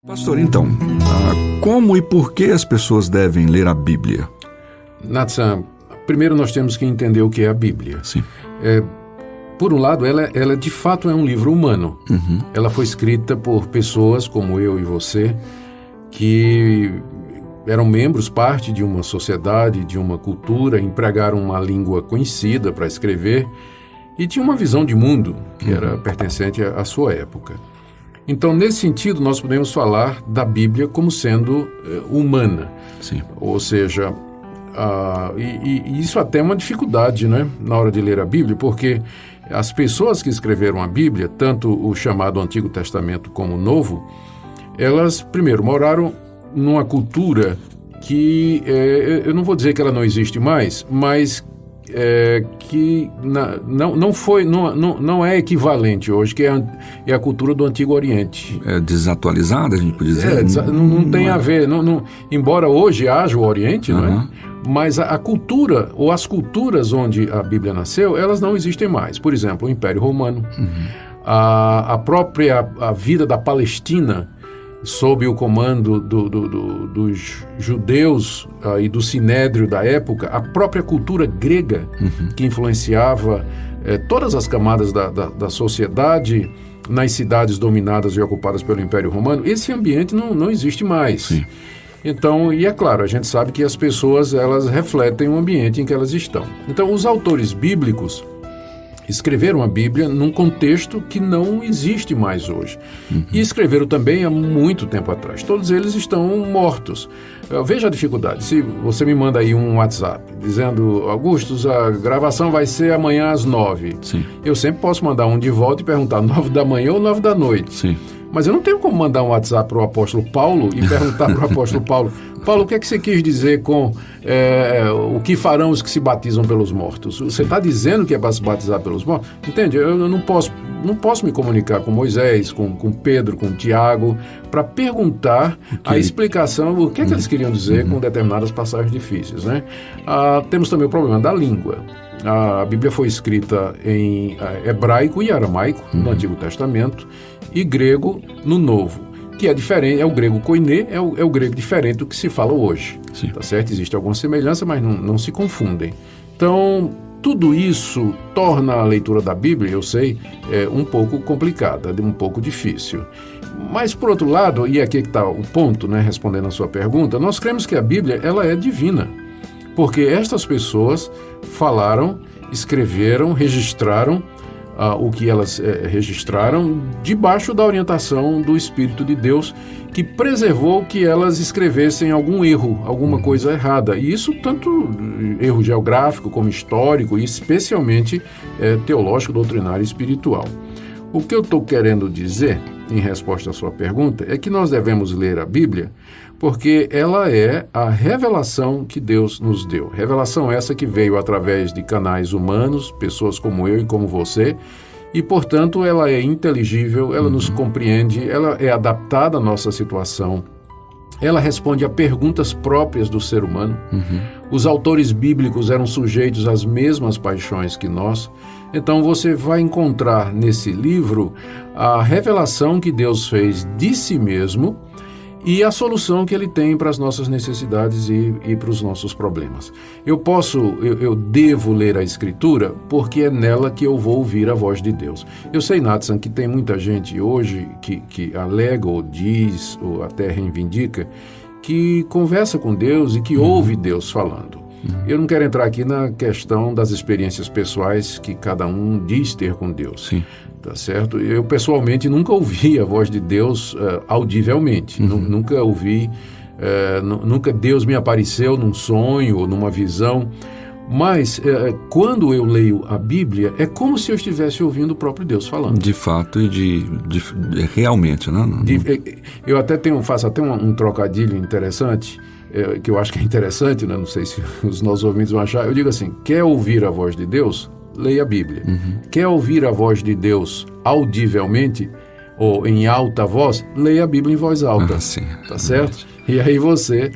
Pastor, então, como e por que as pessoas devem ler a Bíblia? Natsan, primeiro nós temos que entender o que é a Bíblia. Sim. Por um lado, ela de fato é um livro humano. Uhum. Ela foi escrita por pessoas como eu e você, que eram membros, parte de uma sociedade, de uma cultura, empregaram uma língua conhecida para escrever e tinha uma visão de mundo que era pertencente à sua época. Então, nesse sentido, nós podemos falar da Bíblia como sendo humana. Sim. Ou seja, e isso até é uma dificuldade, né, na hora de ler a Bíblia, porque as pessoas que escreveram a Bíblia, tanto o chamado Antigo Testamento como o Novo, elas, primeiro, moraram numa cultura que, eu não vou dizer que ela não existe mais, mas que não é equivalente hoje, que é a cultura do Antigo Oriente. É desatualizada, a gente pode dizer? Não tem a ver, embora hoje haja o Oriente, não é? Mas a cultura, ou as culturas onde a Bíblia nasceu, elas não existem mais. Por exemplo, o Império Romano, a própria vida da Palestina, sob o comando dos judeus e do sinédrio da época, a própria cultura grega, que influenciava todas as camadas da sociedade nas cidades dominadas e ocupadas pelo Império Romano, esse ambiente não existe mais. Sim. Então, e é claro, a gente sabe que as pessoas, elas refletem o ambiente em que elas estão. Então, os autores bíblicos escreveram a Bíblia num contexto que não existe mais hoje. E escreveram também há muito tempo atrás. Todos eles estão mortos. Veja a dificuldade. Se você me manda aí um WhatsApp dizendo: Augustus, a gravação vai ser amanhã às 9. Sim. Eu sempre posso mandar um de volta e perguntar 9 da manhã ou 9 da noite. Sim. Mas eu não tenho como mandar um WhatsApp para o apóstolo Paulo e perguntar para o apóstolo Paulo: Paulo, o que é que você quis dizer com o que farão os que se batizam pelos mortos? Você está dizendo que é para se batizar pelos mortos? Entende? Eu não posso me comunicar com Moisés, com Pedro, com Tiago, para perguntar a explicação do que é que eles queriam dizer com determinadas passagens difíceis, né? Temos também o problema da língua. A Bíblia foi escrita em hebraico e aramaico no Antigo Testamento e grego no Novo, que é diferente, é o grego koiné, é o grego diferente do que se fala hoje. Sim. Tá certo? Existe alguma semelhança, mas não se confundem. Então, tudo isso torna a leitura da Bíblia, eu sei, um pouco complicada, um pouco difícil. Mas, por outro lado, e aqui que está o ponto, né, respondendo a sua pergunta, nós cremos que a Bíblia ela é divina, porque estas pessoas falaram, escreveram, registraram o que elas registraram debaixo da orientação do Espírito de Deus, que preservou que elas escrevessem algum erro, alguma coisa errada. E isso tanto erro geográfico como histórico e especialmente teológico, doutrinário e espiritual. O que eu estou querendo dizer, em resposta à sua pergunta, é que nós devemos ler a Bíblia porque ela é a revelação que Deus nos deu. Revelação essa que veio através de canais humanos, pessoas como eu e como você, e, portanto, ela é inteligível, ela nos compreende, ela é adaptada à nossa situação, ela responde a perguntas próprias do ser humano. Os autores bíblicos eram sujeitos às mesmas paixões que nós. Então você vai encontrar nesse livro a revelação que Deus fez de si mesmo e a solução que ele tem para as nossas necessidades e para os nossos problemas. Eu devo ler a Escritura porque é nela que eu vou ouvir a voz de Deus. Eu sei, Natsan, que tem muita gente hoje que alega ou diz ou até reivindica que conversa com Deus e que ouve Deus falando. Eu não quero entrar aqui na questão das experiências pessoais que cada um diz ter com Deus. Sim. Tá certo? Eu, pessoalmente, nunca ouvi a voz de Deus audivelmente. Nunca ouvi, nunca Deus me apareceu num sonho ou numa visão. Mas, quando eu leio a Bíblia, é como se eu estivesse ouvindo o próprio Deus falando. De fato e realmente, né? Eu até faço até um trocadilho interessante, que eu acho que é interessante, né? Não sei se os nossos ouvintes vão achar. Eu digo assim: quer ouvir a voz de Deus? Leia a Bíblia. Quer ouvir a voz de Deus audivelmente ou em alta voz? Leia a Bíblia em voz alta. Sim. Tá certo? E aí você,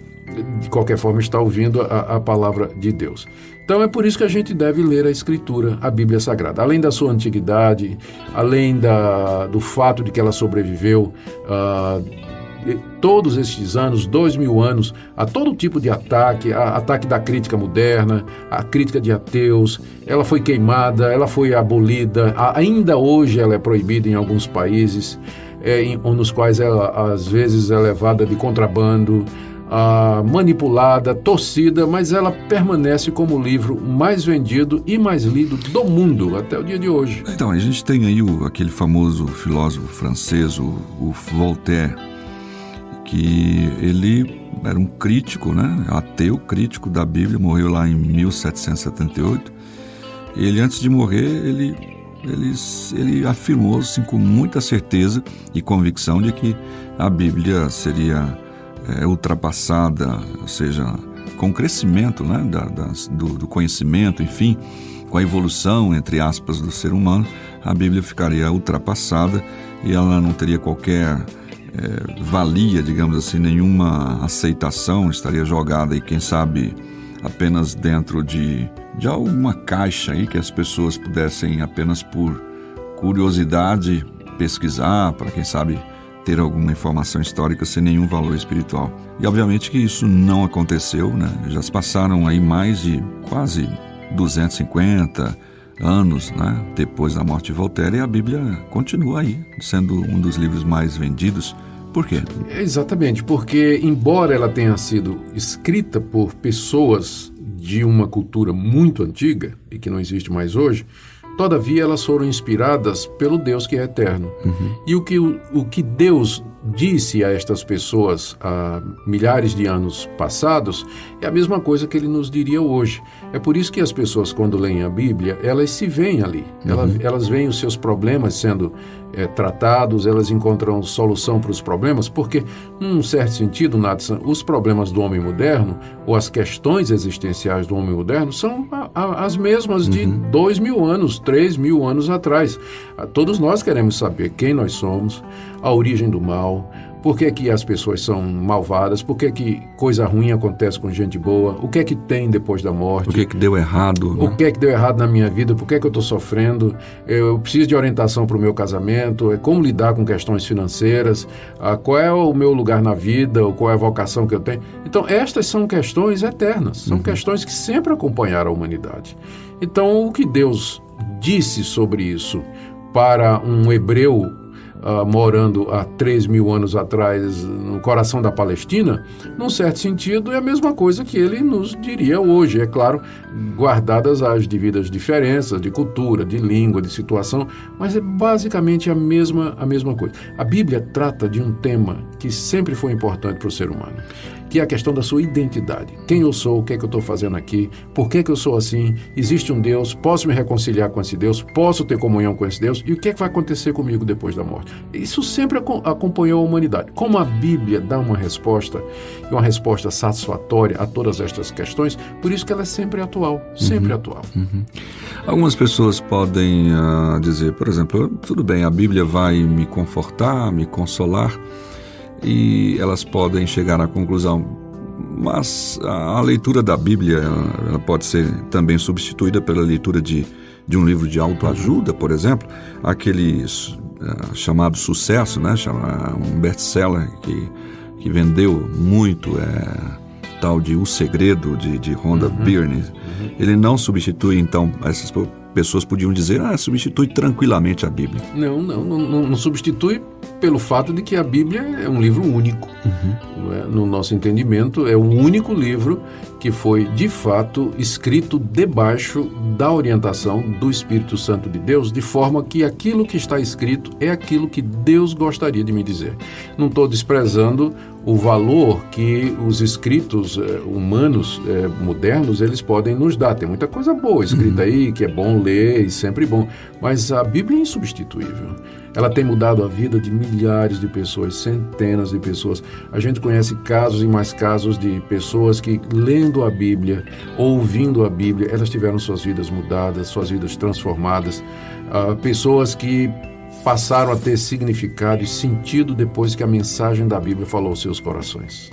de qualquer forma, está ouvindo a palavra de Deus. Então é por isso que a gente deve ler a Escritura, a Bíblia Sagrada. Além da sua antiguidade, além do fato de que ela sobreviveu todos estes anos, 2000 anos, a todo tipo de ataque, ataque da crítica moderna, a crítica de ateus, ela foi queimada, ela foi abolida, ainda hoje ela é proibida em alguns países, nos quais ela às vezes é levada de contrabando, manipulada, torcida, mas ela permanece como o livro mais vendido e mais lido do mundo até o dia de hoje. Então, a gente tem aí aquele famoso filósofo francês, o Voltaire, que ele era um crítico, né? Ateu, crítico da Bíblia, morreu lá em 1778. Ele, antes de morrer, ele afirmou assim, com muita certeza e convicção de que a Bíblia seria ultrapassada, ou seja, com o crescimento, né, do conhecimento, enfim, com a evolução, entre aspas, do ser humano, a Bíblia ficaria ultrapassada e ela não teria qualquer valia, digamos assim, nenhuma aceitação, estaria jogada e quem sabe apenas dentro de alguma caixa aí que as pessoas pudessem apenas por curiosidade pesquisar, para quem sabe ter alguma informação histórica sem nenhum valor espiritual. E obviamente que isso não aconteceu, né? Já se passaram aí mais de quase 250 anos, né, depois da morte de Voltaire, e a Bíblia continua aí, sendo um dos livros mais vendidos. Por quê? Exatamente, porque embora ela tenha sido escrita por pessoas de uma cultura muito antiga e que não existe mais hoje, todavia elas foram inspiradas pelo Deus que é eterno. E o que Deus disse a estas pessoas há milhares de anos passados é a mesma coisa que ele nos diria hoje. É por isso que as pessoas, quando leem a Bíblia, elas se veem ali. Elas veem os seus problemas sendo tratados, elas encontram solução para os problemas, porque, num certo sentido, Nathan, os problemas do homem moderno, ou as questões existenciais do homem moderno, são as mesmas de 2.000 anos, 3.000 anos atrás. Todos nós queremos saber quem nós somos, a origem do mal, por que que as pessoas são malvadas, por que que coisa ruim acontece com gente boa, o que é que tem depois da morte. O que é que deu errado? O que é que deu errado na minha vida, por que é que eu estou sofrendo, eu preciso de orientação para o meu casamento, como lidar com questões financeiras, qual é o meu lugar na vida, ou qual é a vocação que eu tenho. Então, estas são questões eternas, são questões que sempre acompanharam a humanidade. Então, o que Deus disse sobre isso para um hebreu morando há 3.000 anos atrás no coração da Palestina, num certo sentido é a mesma coisa que ele nos diria hoje, é claro, guardadas as devidas diferenças de cultura, de língua, de situação, mas é basicamente a mesma coisa. A Bíblia trata de um tema que sempre foi importante para o ser humano, que é a questão da sua identidade. Quem eu sou, o que é que eu estou fazendo aqui, por que eu sou assim, existe um Deus, posso me reconciliar com esse Deus, posso ter comunhão com esse Deus, e o que é que vai acontecer comigo depois da morte? Isso sempre acompanhou a humanidade. Como a Bíblia dá uma resposta satisfatória a todas estas questões, por isso que ela é sempre atual, sempre atual. Algumas pessoas podem dizer, por exemplo, tudo bem, a Bíblia vai me confortar, me consolar, e elas podem chegar à conclusão, mas a leitura da Bíblia ela pode ser também substituída pela leitura de um livro de autoajuda, por exemplo, aquele chamado sucesso, né? Um best-seller que vendeu muito, tal de O Segredo, de Rhonda Byrne. Ele não substitui, então, essas pessoas podiam dizer, substitui tranquilamente a Bíblia. Não substitui pelo fato de que a Bíblia é um livro único. No nosso entendimento, é o único livro que foi, de fato, escrito debaixo da orientação do Espírito Santo de Deus, de forma que aquilo que está escrito é aquilo que Deus gostaria de me dizer. Não estou desprezando o valor que os escritos humanos modernos eles podem nos dar. Tem muita coisa boa escrita aí, que é bom ler e sempre bom, mas a Bíblia é insubstituível. Ela tem mudado a vida de milhares de pessoas, centenas de pessoas. A gente conhece casos e mais casos de pessoas que, lendo a Bíblia, ouvindo a Bíblia, elas tiveram suas vidas mudadas, suas vidas transformadas. Pessoas que passaram a ter significado e sentido depois que a mensagem da Bíblia falou aos seus corações.